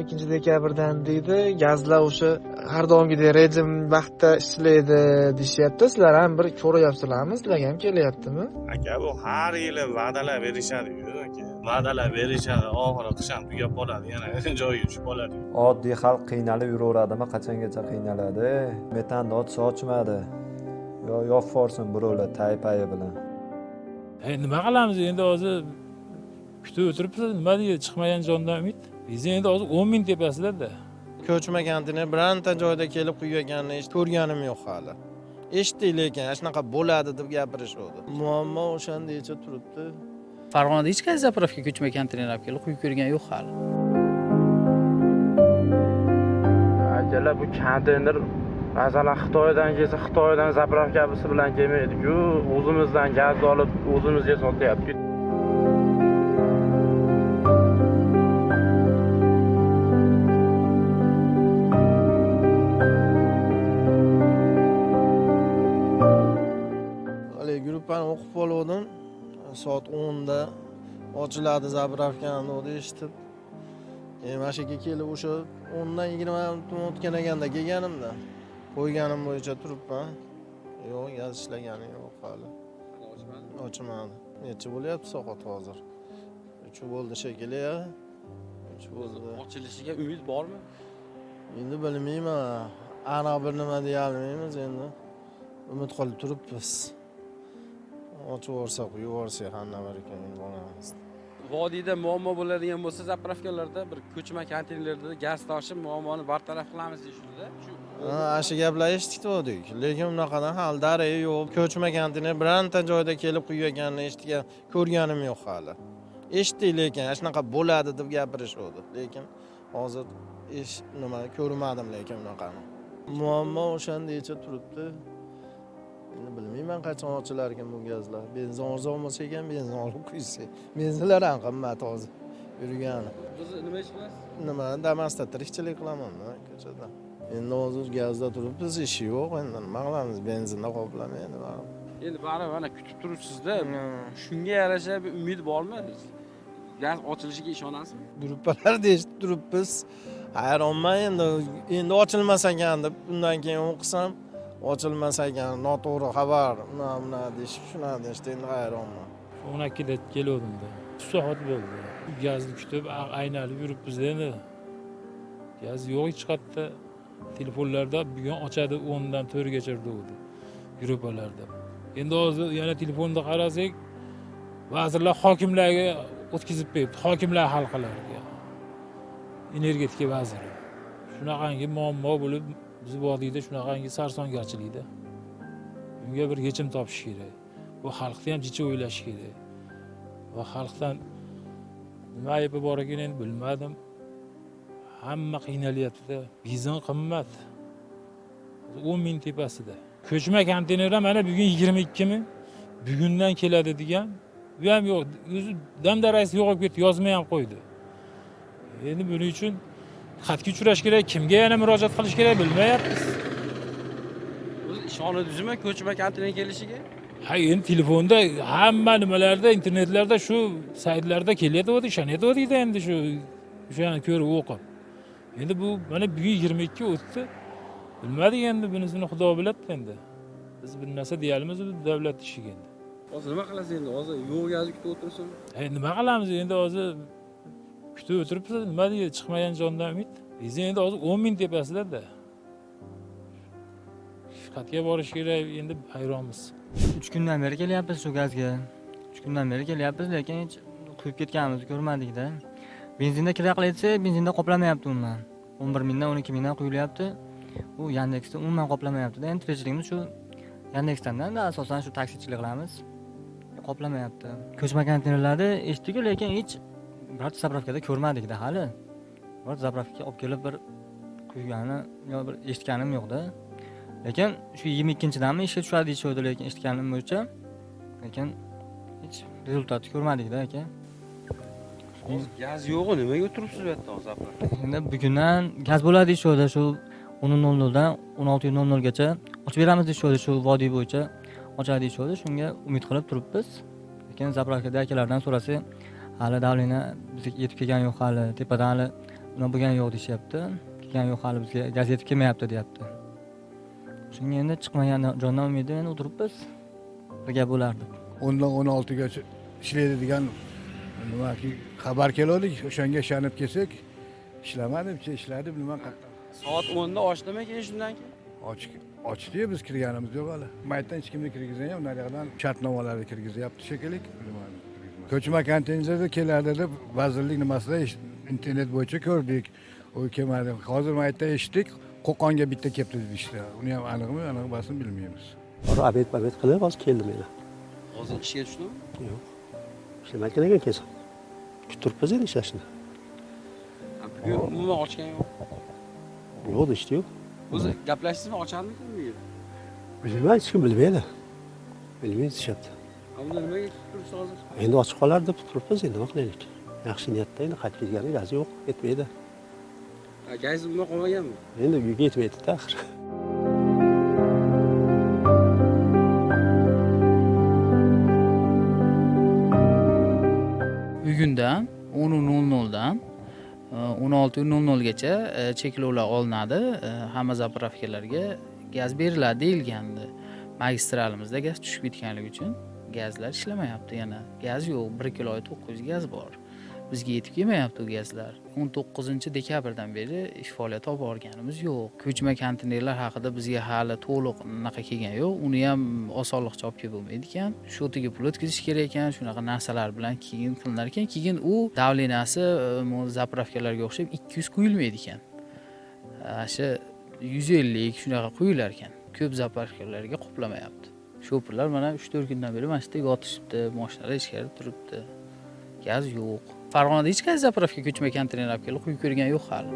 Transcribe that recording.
22 dekabrdan deydi, gazlar o'sha har doimgidek rejim vaqtda ishlaydi deyishyapti. Sizlar ham bir ko'ryapsizlarmi? Sizlarga ham kelyaptimi? Aka, bu har yili va'dalar berishadi-ku aka. Va'dalar berishadi, oxiri qish ham tugab qoladi, yana joyiga tushib qoladi. Oddiy xalq qiynalib yuraveradimi? Qachongacha qiynaladi? Metanda ot sochmadi. Yo yopforsin birovlar taypayi bilan. Nima qilamiz endi hozir kutib o'tiribsiz, nima deydi, chiqmagan jondan umid. Biz endi hozir 10 ming tepasida. Ko'chma konteyner birorta joyda kelib quyganini ko'rganim yo'q hali. Eshitdik, lekin shunaqa bo'ladi deb gapirishadi. Muammo o'shandacha turibdi. Farg'onada hech qaysi zapravka ko'chma konteyner olib kelib quyib ko'rgan yo'q hali. Akalar, bu konteyner masalan Xitoydan kelsa, Xitoydan zapravkasi bilan kelmaydi-ku, o'zimizdan gaz olib o'zimizga sotyapti. Gruppani o'qib qolgandim. Soat 10 da ochiladi zapravkani deb eshitib. Mana shu yerga kelib o'sha 10 dan 20 minut o'tgan ekanda kelganimda. Qo'yganim bo'yicha turibman. Yo'q, gaz ishlagani yo'q hali. Ochmadi. Necha bo'lyapti soat hozir? 3 bo'ldi shekilli. 3 bo'ldi. Ochilishiga umid bormi? Endi bilmayman. Aniq bir nima deya olmaymiz endi. Umid qilib turibmiz. Ochib yuborsak, yuborsak hamma bir ekan bo'lamiz. Vodiyda muammo bo'ladigan bo'lsa, zapravkalarda bir ko'chma konteynerlarda gaz tashib muammoni bartaraf qilamiz deyishdi-da. Shu gaplar eshitdik, lekin unaqadan hal daray yo'q. Ko'chma konteyner birorta joyda kelib quyganini eshitgan, ko'rganim yo'q hali. Eshitdik, lekin shunaqa bo'ladi deb gapirishadi, lekin hozir nima ko'rmadim, lekin unaqani. Muammo o'shandacha turibdi. Endi bilmayman qachon ochilar ekan bu gazlar. Benzin arzon bo'lsa ekan, benzin olib quysak. Benzinlar ham qimmat hozir yurgani. Biz nima ish qilasiz? Nima, Damas'da tirikchilik qilaman ko'chada. Endi hozir gazda turibmiz, ishi yo'q. Endi nima qilamiz? Benzinda qoplamaydi baribir. Endi baribir mana kutib turibsiz-da. Shunga yarasha bir umid bormi? Gaz ochilishiga ishonasizmi? Gruppalarda eshitib turibmiz. Hayronman endi ochilmas ekan deb bundan keyin o'qisam, ochilmas ekan, noto'g'ri xabar, nima deyishib, shuna deyishdi, endi hayronman. 12da kelgandim-da. 3 soat bo'ldi. Gazni kutib, aynalib yuribmiz endi. Gaz yo'q hech qayerda. Telefonlarda bugun ochadi 10 dan 4 gacha urdi. Gruppalarda. Endi hozir yana telefonda qarasak, vazirlar hokimlarga o'tkazib berdi. Hokimlar hal qilar. Energetika vaziri. Shunaqangi muammo bo'lib, biz vodiyda shunaqangi sarsongarchilikda. Bunga bir yechim topish kerak. Bu xalqni ham jicha o'ylash kerak. Va xalqdan nima aybi bor ekanini bilmadim. Hamma qiynalyapti. Benzin qimmat. 10 ming tepasida. Ko'chma konteyner mana bugun 22 ming. Bugundan keladi degan. Bu ham yo'q. O'zi damdarasi yo'qib ketdi, yozmay ham qo'ydi. Endi buning uchun xatga uchrash kerak, kimga yana murojaat qilish kerak bilmayapmiz. O'zi ishonadingizmi ko'chma konteyner kelishiga? Ha, endi telefonda hamma nimalarda, internetlarda shu saytlarda kelyapti, ishonyapti endi o'shani ko'rib o'qib. Endi bu mana bugun 22 o'tdi. Bilmadik endi bunisini Xudo biladi endi. Biz bir narsa deyalimiz davlat ishiga endi. Hozir nima qilasiz endi? Hozir yo'q gazni kutib o'tirsin. Nima qilamiz endi hozir kutib o'tiribsiz, nima deydi, chiqmagan jondan umid. Biz endi hozir 10 ming tepasida. Xatga borish kerak, endi hayronmiz. 3 kundan beri kelyapmiz shu gazga. 3 kundan beri kelyapmiz, lekin hech quyib ketganimizni ko'rmadik-da. Benzinda kira qilayotsa, benzinda qoplamayapti umuman. 11 mingdan 12 mingdan quyilyapti. Bu Yandexda umuman qoplamayapti-da. Endi tirikchiligimiz shu Yandexdan asosan shu taksichilik qilamiz. Qoplamayapti. Ko'chma konteynerlarda eshitdik, lekin hech birorta zapravkada ko'rmadik-da hali. Birorta zapravkaga olib kelib bir quygani yo bir eshitganim yo'q-da. Lekin shu 22-danmi ishga tushadi deyishdi, lekin eshitganim bo'yicha. Lekin hech rezultat ko'rmadik-da aka. Hozir gaz yo'q, nimaga o'tiribsiz bu yerda hozir? Endi bugundan gaz bo'ladi deyishdi, shu 10:00 dan 16:00 gacha ochib beramiz deyishdi, shu vodiy bo'yicha ochadi deyishdi. Shunga umid qilib turibmiz. Lekin zapravkada akalardan so'rasak, hali davlina bizga yetib kelgani yo'q hali. Tepadan hali Buni bo'lgani yo'q deyishyapti. Kelgani yo'q, hali bizga gaz yetib kelmayapti deyapti. Shunga endi chiqmagan jondan umiddan o'tiribmiz. Bir gap bo'lardi. 10dan 16gacha ishlaydi degan nimaki xabar keldik. O'shanga ishonib kelsak, ishlamadi, ishladi, bilmam qayerdan. Soat 10da ochdimi keyin shundan keyin? Ochdi, biz kirganimiz yo'q hali. Maytdan hech kimni kirgizgan yo'q, naryoqdan shartnomalarni kirgizyapti shekilli. Ko'chma konteynerda kelardi deb vazirlik nimasida internet bo'yicha ko'rdik. U kelmadi. Hozir maytdan eshitdik, Qo'qonga bitta kelibdi deyishdi. Uni ham aniqmi, aniqmasini bilmaymiz. Abed qilib hozir keldim yana. Hozir ishga tushdimi? Yo'q. Ishlamayotgan ekan kesam. Kuturibmiz endi ishlashni. Bugun umuman ochgan yo'q. Yo'q, ishda yo'q. O'zi gaplashdingizmi, ocharmikanmi? Bilmayman, hech kim bilmaydi. Bilmaydi deyishyapti. Unda nimaga turibsiz hozir? Endi ochiq qolar deb turibmiz, endi nima qilaylik? Yaxshi niyatda endi qaytib kelgani gaz yo'q, yetmaydi. Gaz umuman qolmaganmi? Endi uyga yetmaydi-da axir. Bugundan 10:00dan 16:00gacha cheklovlar olinadi. Hamma zapravkalarga gaz beriladi deyilgandi. Magistralimizda gaz tushib ketganligi uchun gazlar ishlamayapti yana. Gaz yo'q, 1 kiloga 900 gaz bor. Bizga yetib kelmayapti u gazlar. 19-dekabrdan beri ish faoliyati olib borganimiz yo'q. Ko'chma konteynerlar haqida bizga hali to'liq naqa kelgan yo'q. Uni ham osonlikcha olib kelib bo'lmaydi ekan. Shotiga pul o'tkazish kerak ekan, shunaqa narsalar bilan keyin qilinar ekan. Keyin u davleniyasi zapravkalarga o'xshab 200 quyilmaydi ekan. Shu 150 shunaqa quyilar ekan. Ko'p zapravkalarga qoplamayapti. Shoferlar mana 3-4 kundan beri mana shu yerda yotishibdi, mashinalar ichkarida turibdi. Gaz yo'q. Farg'onada hech qaysi zapravka ko'chma konteyner olib kelib quyib ko'rgan yo'q hali.